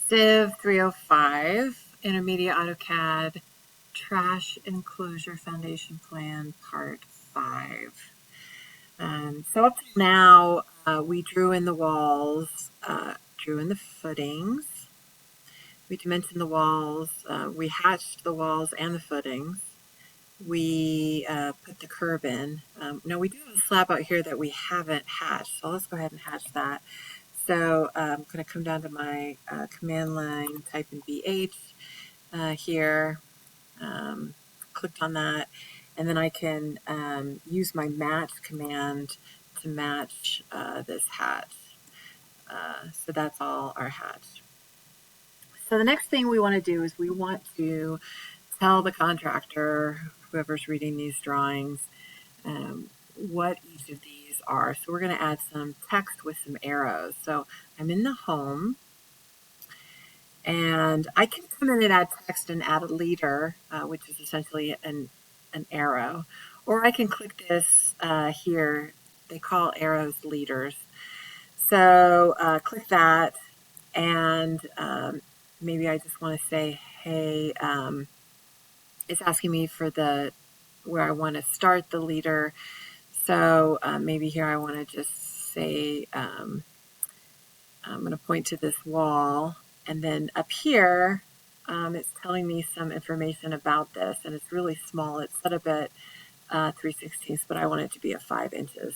CIVE 305, Intermediate AutoCAD, Trash Enclosure Foundation Plan, Part 5. So up to now, we drew in the walls, drew in the footings, we dimensioned the walls, we hatched the walls and the footings, we put the curb in. Now we do have a slab out here that we haven't hatched, so let's go ahead and hatch that. So I'm going to come down to my command line, type in BH here, clicked on that, and then I can use my match command to match this hatch. So that's all our hatch. So the next thing we want to do is we want to tell the contractor, whoever's reading these drawings, what each of these are. So we're going to add some text with some arrows. So I'm in the home, and I can come in and add text and add a leader, which is essentially an arrow. Or I can click this here. They call arrows leaders. So click that, and maybe I just want to say, hey, it's asking me for where I want to start the leader. So maybe here I want to just say, I'm going to point to this wall, and then up here, it's telling me some information about this, and it's really small. It's set up at 3/16, but I want it to be at 5 inches.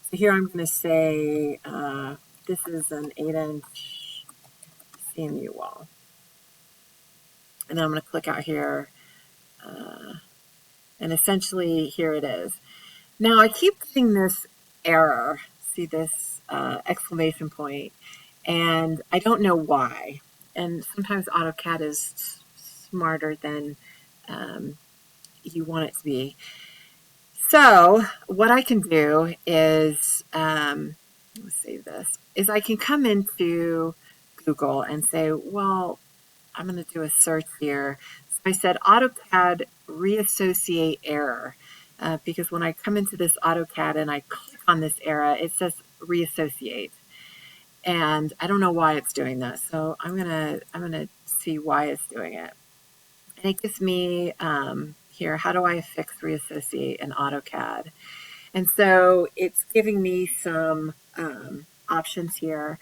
So here I'm going to say this is an 8-inch CMU wall. And then I'm going to click out here, and essentially here it is. Now I keep getting this error, see this exclamation point, and I don't know why. And sometimes AutoCAD is smarter than you want it to be. So what I can do is, let's save this, is I can come into Google and say, well, I'm going to do a search here. So I said AutoCAD reassociate error, because when I come into this AutoCAD and I click on this error, it says reassociate. And I don't know why it's doing that. So I'm gonna see why it's doing it. And it gives me here, how do I fix reassociate in AutoCAD? And so it's giving me some options here.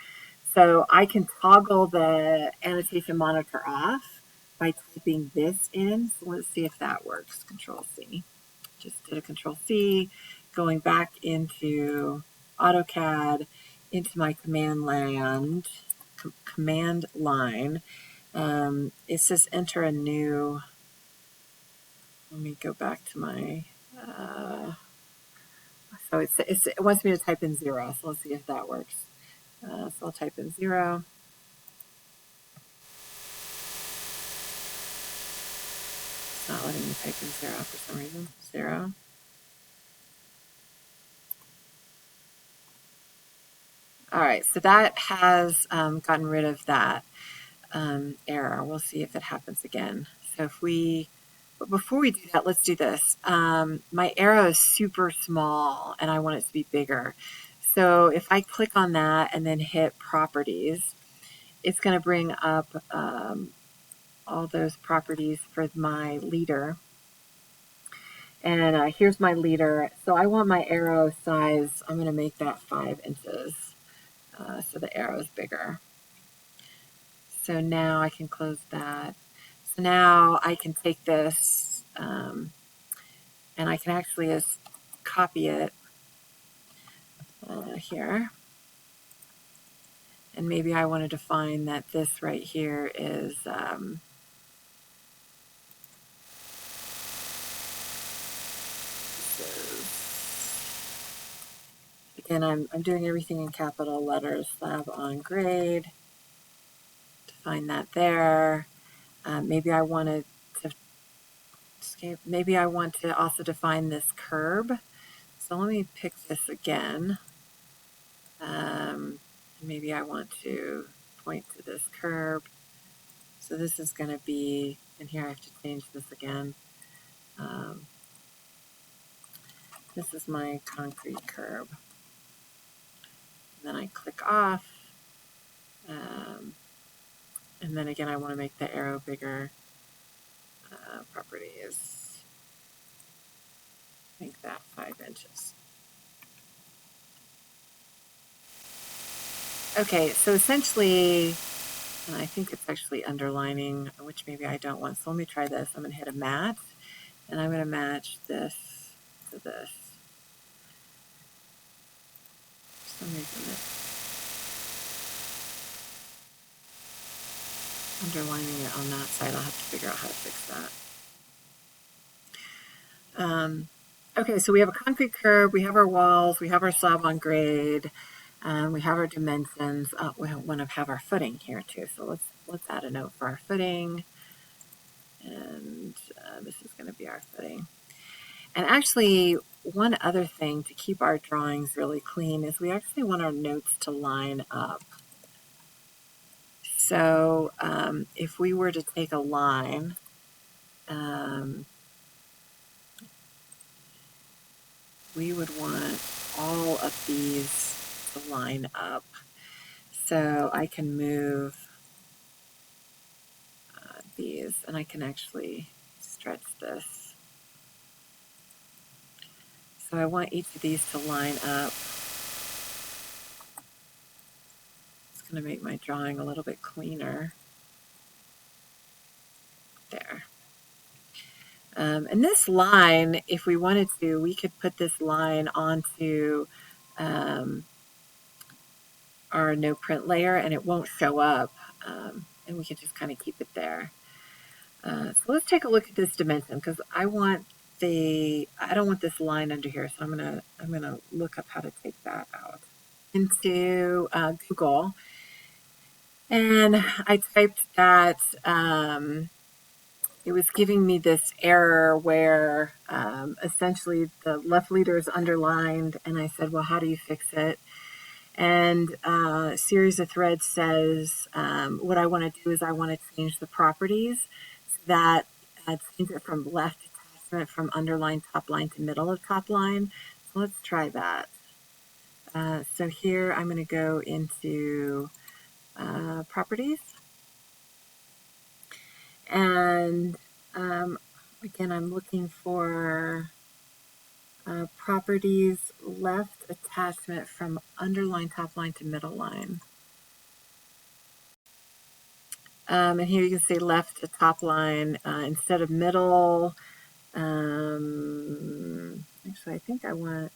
So I can toggle the annotation monitor off by typing this in. So let's see if that works. Control C. Just did a Control C, going back into AutoCAD, into my command line. It says enter a new. Let me go back to my. So it wants me to type in 0. So let's see if that works. So I'll type in 0. It's not letting me type in 0 for some reason. 0. All right, so that has gotten rid of that error. We'll see if it happens again. So but before we do that, let's do this. My arrow is super small and I want it to be bigger. So if I click on that and then hit properties, it's going to bring up all those properties for my leader. And here's my leader. So I want my arrow size, I'm going to make that 5 inches. So the arrow is bigger. So now I can close that. So now I can take this and I can actually just copy it here. And maybe I want to define that this right here is again, I'm doing everything in capital letters. Slab on grade. Define that there. Maybe I wanted to escape. Maybe I want to also define this curb. So let me pick this again. Maybe I want to point to this curb. So this is going to be, and here I have to change this again. This is my concrete curb. And then I click off, and And then again, I want to make the arrow bigger. Properties, make that 5 inches. Okay, so essentially, and I think it's actually underlining, which maybe I don't want. So let me try this. I'm going to hit a match, and I'm going to match this to this. For some reason it's underlining it on that side. I'll have to figure out how to fix that. Okay, so we have a concrete curb, we have our walls, we have our slab on grade, we have our dimensions. We want to have our footing here too. So let's add a note for our footing, and this is going to be our footing. And actually, one other thing to keep our drawings really clean is we actually want our notes to line up. So if we were to take a line, we would want all of these to line up. So I can move these, and I can actually stretch this. So I want each of these to line up. It's going to make my drawing a little bit cleaner. There. And this line, if we wanted to, we could put this line onto our no print layer, and it won't show up, and we can just kind of keep it there. So let's take a look at this dimension, because I don't want this line under here, so I'm gonna look up how to take that out. Into Google, and I typed that. It was giving me this error where essentially the left leader is underlined, and I said, well, how do you fix it? And a series of threads says what I want to do is I want to change the properties so that change it from left attachment from underline top line to middle of top line. So let's try that. So here I'm going to go into properties. And again, I'm looking for properties left attachment from underline top line to middle line. And here you can see left to top line instead of middle. Actually, I think I want,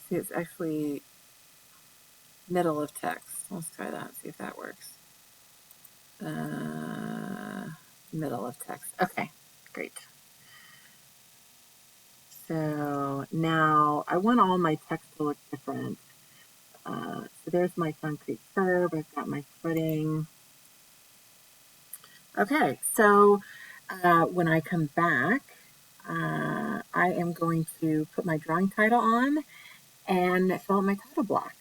see, it's actually middle of text. Let's try that, see if that works. Middle of text. Okay, great. So now I want all my text to look different. So there's my concrete curb. I've got my footing. Okay, so when I come back, I am going to put my drawing title on and fill out my title block.